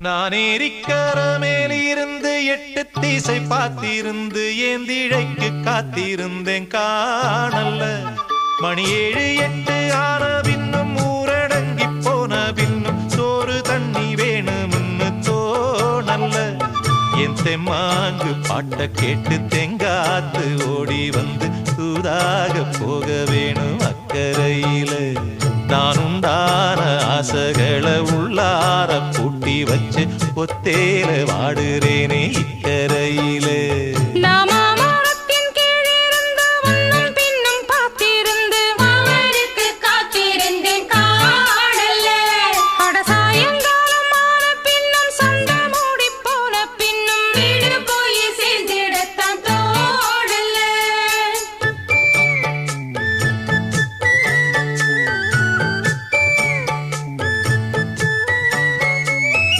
நான் ஏரிக்கர மேலிருந்து 8 திசை பார்த்திருந்து ஏந்திழைக்கு காத்திருந்தேன் காணல்ல. மணி 7 8 ஆன பின்னும் ஊரடங்கி போன பின்னும் சோறு தண்ணி வேணும்னு தோணல்ல. என் தெம்மாங்கு பாட்ட கேட்டு தெங்காத்து ஓடி வந்து தூதாக போக வேணும் அக்கறையில. நான் உண்டான ஆசைகளை உள்ளார பூட்டி வச்சு ஒத்தேல வாடுறேனே இக்கரையில.